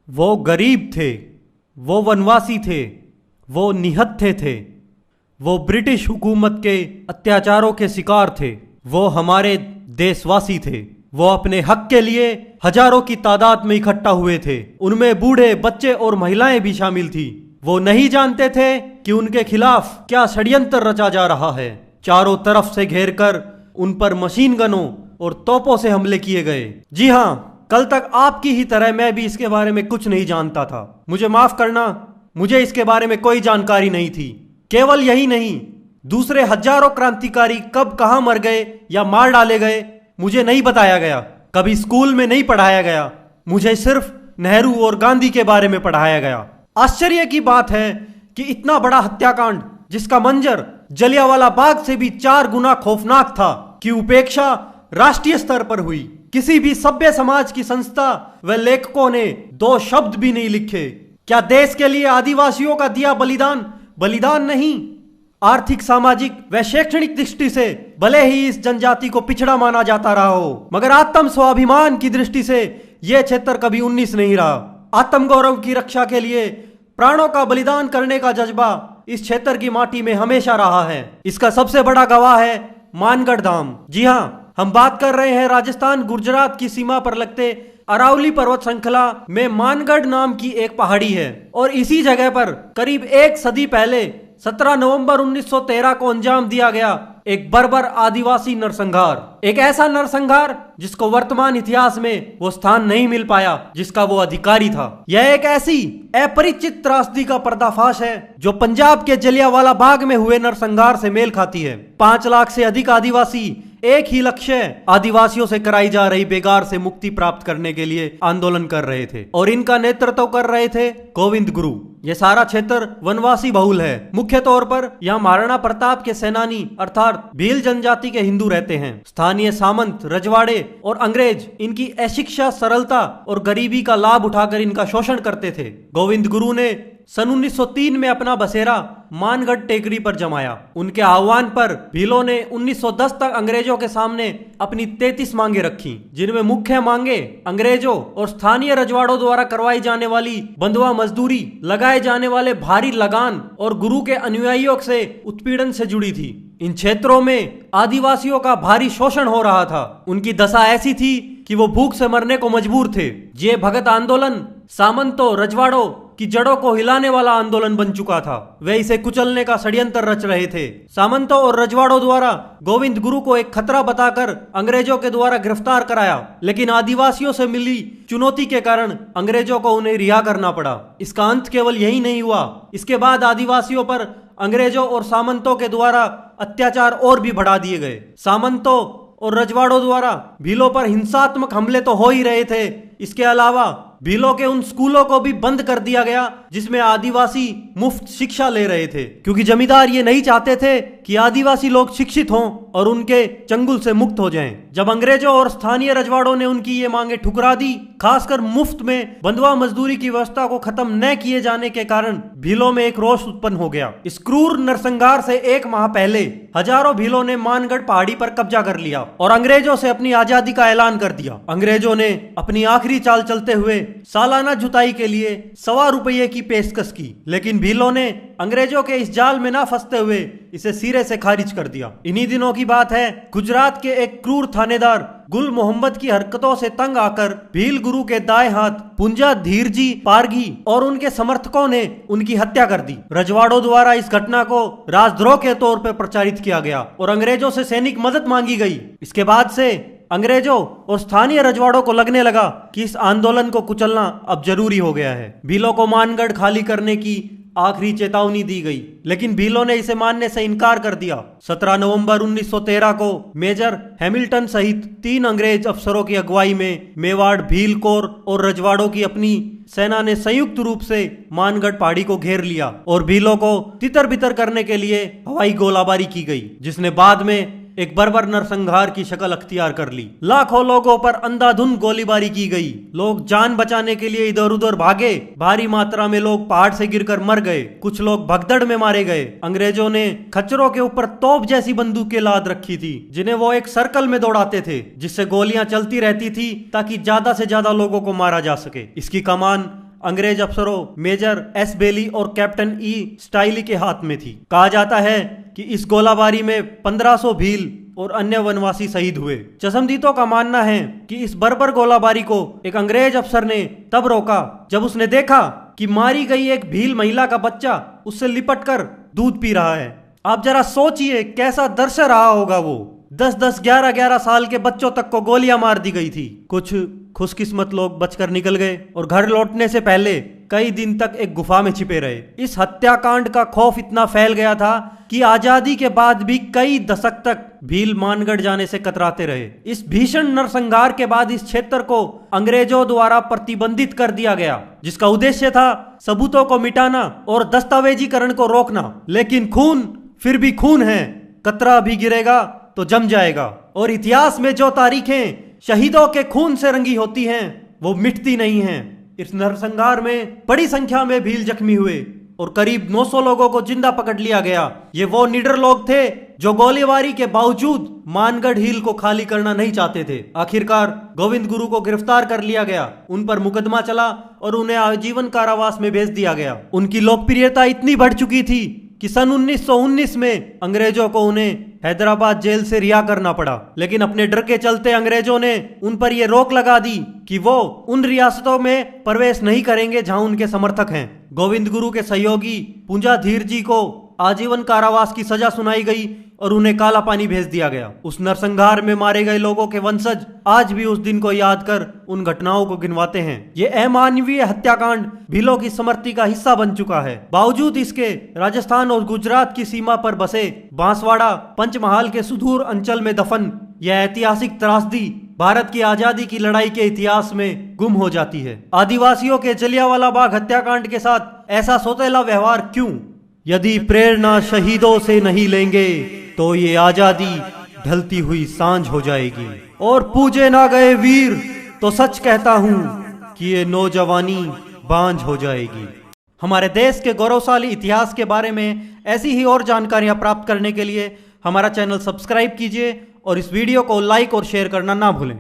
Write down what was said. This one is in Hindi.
वो गरीब थे, वो वनवासी थे, वो निहत्थे थे, वो ब्रिटिश हुकूमत के अत्याचारों के शिकार थे, वो हमारे देशवासी थे। वो अपने हक के लिए हजारों की तादाद में इकट्ठा हुए थे। उनमें बूढ़े, बच्चे और महिलाएं भी शामिल थी। वो नहीं जानते थे कि उनके खिलाफ क्या षड्यंत्र रचा जा रहा है। चारों तरफ से घेरकर उन पर मशीन गनों और तोपों से हमले किए गए। जी हाँ, कल तक आपकी ही तरह मैं भी इसके बारे में कुछ नहीं जानता था। मुझे माफ करना, मुझे इसके बारे में कोई जानकारी नहीं थी। केवल यही नहीं, दूसरे हजारों क्रांतिकारी कब कहां मर गए या मार डाले गए मुझे नहीं बताया गया। कभी स्कूल में नहीं पढ़ाया गया। मुझे सिर्फ नेहरू और गांधी के बारे में पढ़ाया गया। आश्चर्य की बात है कि इतना बड़ा हत्याकांड, जिसका मंजर जलियांवाला बाग से भी 4 गुना खौफनाक था, की उपेक्षा राष्ट्रीय स्तर पर हुई। किसी भी सभ्य समाज की संस्था व लेखकों ने 2 शब्द भी नहीं लिखे। क्या देश के लिए आदिवासियों का दिया बलिदान बलिदान नहीं? आर्थिक, सामाजिक व शैक्षणिक दृष्टि से भले ही इस जनजाति को पिछड़ा माना जाता रहा हो, मगर आत्म स्वाभिमान की दृष्टि से यह क्षेत्र कभी 19 नहीं रहा। आत्मगौरव की रक्षा के लिए प्राणों का बलिदान करने का जज्बा इस क्षेत्र की माटी में हमेशा रहा है। इसका सबसे बड़ा गवाह है मानगढ़ धाम। जी हाँ, हम बात कर रहे हैं राजस्थान गुजरात की सीमा पर लगते अरावली पर्वत श्रृंखला में मानगढ़ नाम की एक पहाड़ी है। और इसी जगह पर करीब 1 सदी पहले 17 नवंबर 1913 को अंजाम दिया गया एक बर्बर आदिवासी नरसंहार। एक ऐसा नरसंहार जिसको वर्तमान इतिहास में वो स्थान नहीं मिल पाया जिसका वो अधिकारी था। यह एक ऐसी अपरिचित त्रासदी का पर्दाफाश है जो पंजाब के जलियांवाला बाग में हुए नरसंहार से मेल खाती है। 5 लाख से अधिक आदिवासी एक ही लक्ष्य आदिवासियों से कराई जा रही बेगार से मुक्ति प्राप्त करने के लिए आंदोलन कर रहे थे। और इनका नेतृत्व कर रहे थे गोविंद गुरु। यह सारा क्षेत्र वनवासी बहुल है। मुख्य तौर पर यहाँ महाराणा प्रताप के सेनानी अर्थात भील जनजाति के हिंदू रहते हैं। स्थानीय सामंत, रजवाड़े और अंग्रेज इनकी अशिक्षा, सरलता और गरीबी का लाभ उठाकर इनका शोषण करते थे। गोविंद गुरु ने सन 1903 में अपना बसेरा मानगढ़ टेकरी पर जमाया। उनके आह्वान पर भीलों ने 1910 तक अंग्रेजों के सामने अपनी 33 मांगे रखी, जिनमें मुख्य मांगे अंग्रेजों और स्थानीय रजवाड़ों द्वारा करवाई जाने वाली बंधुआ मजदूरी, लगाए जाने वाले भारी लगान और गुरु के अनुयायियों से उत्पीड़न से जुड़ी थी। इन क्षेत्रों में आदिवासियों का भारी शोषण हो रहा था। उनकी दशा ऐसी थी कि वो भूख से मरने को मजबूर थे। ये भगत आंदोलन सामंतों, रजवाड़ों की जड़ों को हिलाने वाला आंदोलन बन चुका था। वे इसे कुचलने का षड्यंत्र रच रहे थे। सामंतों और रजवाड़ों द्वारा गोविंद गुरु को एक खतरा बताकर अंग्रेजों के द्वारा गिरफ्तार कराया, लेकिन आदिवासियों से मिली चुनौती के कारण अंग्रेजों को उन्हें रिहा करना पड़ा। इसका अंत केवल यही नहीं हुआ, इसके बाद आदिवासियों पर अंग्रेजों और सामंतों के द्वारा अत्याचार और भी बढ़ा दिए गए। सामंतों और रजवाड़ों द्वारा भीलों पर हिंसात्मक हमले तो हो ही रहे थे, इसके अलावा भीलों के उन स्कूलों को भी बंद कर दिया गया जिसमें आदिवासी मुफ्त शिक्षा ले रहे थे, क्योंकि जमींदार ये नहीं चाहते थे कि आदिवासी लोग शिक्षित हों और उनके चंगुल से मुक्त हो जाएं। जब अंग्रेजों और स्थानीय रजवाड़ों ने उनकी ये मांगे ठुकरा दी, खासकर मुफ्त में बंधुआ मजदूरी की व्यवस्था को खत्म न किए जाने के कारण भीलों में एक रोष उत्पन्न हो गया। इस क्रूर नरसंहार से 1 माह पहले हजारों भीलों ने मानगढ़ पहाड़ी पर कब्जा कर लिया और अंग्रेजों से अपनी आजादी का ऐलान कर दिया। अंग्रेजों ने अपनी आखिरी चाल चलते हुए सालाना जुताई के लिए ₹1.25 की पेशकश की, लेकिन भीलों ने अंग्रेजों के इस जाल में ना फंसते हुए इसे सिरे से खारिज कर दिया। इन्हीं दिनों की बात है, गुजरात के एक क्रूर थानेदार गुल मोहम्मद की हरकतों से तंग आकर भील गुरु के दाएं हाथ पुंजा धीरजी पारगी और उनके समर्थकों ने उनकी हत्या कर दी। रजवाड़ों द्वारा इस घटना को राजद्रोह के तौर पर प्रचारित किया गया और अंग्रेजों से सैनिक मदद मांगी गई। इसके बाद से अंग्रेजों और स्थानीय रजवाड़ों को लगने लगा कि इस आंदोलन को कुचलना अब जरूरी हो गया है। भीलों को मानगढ़ खाली करने की आखिरी चेतावनी दी गई, लेकिन भीलों ने इसे मानने से इनकार कर दिया। 17 नवंबर 1913 को मेजर हैमिल्टन सहित 3 अंग्रेज अफसरों की अगुवाई में मेवाड़, भील कोर और रजवाड़ों की अपनी सेना ने संयुक्त रूप से मानगढ़ पहाड़ी को घेर लिया और भीलों को तितर बितर करने के लिए हवाई गोलाबारी की गई, जिसने बाद में एक बर्बर नरसंहार की शक्ल अख्तियार कर ली। लाखों लोगों पर अंधाधुंध गोलीबारी की गई। लोग जान बचाने के लिए इधर उधर भागे। भारी मात्रा में लोग पहाड़ से गिरकर मर गए। कुछ लोग भगदड़ में मारे गए। अंग्रेजों ने खच्चरों के ऊपर तोप जैसी बंदूकें लाद रखी थी, जिन्हें वो एक सर्कल में दौड़ाते थे, जिससे गोलियां चलती रहती थी ताकि ज्यादा से ज्यादा लोगों को मारा जा सके। इसकी कमान अंग्रेज अफसरों मेजर एस बेली और कैप्टन ई स्टाइली के हाथ में थी। कहा जाता है कि इस गोलाबारी में 1500 भील और अन्य वनवासी शहीद हुए। चशमदीदों का मानना है कि इस बर्बर गोलाबारी को एक अंग्रेज अफसर ने तब रोका जब उसने देखा कि मारी गई एक भील महिला का बच्चा उससे लिपटकर दूध पी रहा है। आप जरा सोचिए कैसा दृश्य रहा होगा वो। 10-10, 11-11 साल के बच्चों तक को गोलियां मार दी गई थी। कुछ खुशकिस्मत लोग बचकर निकल गए और घर लौटने से पहले कई दिन तक एक गुफा में छिपे रहे। इस हत्याकांड का खौफ इतना फैल गया था कि आजादी के बाद भी कई दशक तक भील मानगढ़ जाने से कतराते रहे। इस भीषण नरसंहार के बाद इस क्षेत्र को अंग्रेजों द्वारा प्रतिबंधित कर दिया गया, जिसका उद्देश्य था सबूतों को मिटाना और दस्तावेजीकरण को रोकना। लेकिन खून फिर भी खून है, कतरा भी गिरेगा तो जम जाएगा। और इतिहास में जो तारीखें शहीदों के खून से रंगी होती हैं वो मिटती नहीं हैं। इस नरसंहार में बड़ी संख्या में भील जख्मी हुए और करीब 900 लोगों को जिंदा पकड़ लिया गया। ये वो निडर लोग थे जो गोलीबारी के बावजूद मानगढ़ हिल को खाली करना नहीं चाहते थे। आखिरकार गोविंद गुरु को गिरफ्तार कर लिया गया, उन पर मुकदमा चला और उन्हें आजीवन कारावास में भेज दिया गया। उनकी लोकप्रियता इतनी बढ़ चुकी थी कि सन 1919 में अंग्रेजों को उन्हें हैदराबाद जेल से रिहा करना पड़ा। लेकिन अपने डर के चलते अंग्रेजों ने उन पर यह रोक लगा दी कि वो उन रियासतों में प्रवेश नहीं करेंगे जहां उनके समर्थक हैं। गोविंद गुरु के सहयोगी पूंजा धीर जी को आजीवन कारावास की सजा सुनाई गई और उन्हें काला पानी भेज दिया गया। उस नरसंहार में मारे गए लोगों के वंशज आज भी उस दिन को याद कर उन घटनाओं को गिनवाते हैं। ये अमानवीय हत्याकांड भीलों की स्मृति का हिस्सा बन चुका है। बावजूद इसके राजस्थान और गुजरात की सीमा पर बसे बांसवाड़ा पंचमहाल के सुदूर अंचल में दफन यह ऐतिहासिक त्रासदी भारत की आजादी की लड़ाई के इतिहास में गुम हो जाती है। आदिवासियों के जलियांवाला बाग हत्याकांड के साथ ऐसा सौतेला व्यवहार क्यों? यदि प्रेरणा शहीदों से नहीं लेंगे तो ये आजादी ढलती हुई सांझ हो जाएगी। और पूजे ना गए वीर तो सच कहता हूं कि ये नौजवानी बांझ हो जाएगी। हमारे देश के गौरवशाली इतिहास के बारे में ऐसी ही और जानकारियां प्राप्त करने के लिए हमारा चैनल सब्सक्राइब कीजिए और इस वीडियो को लाइक और शेयर करना ना भूलें।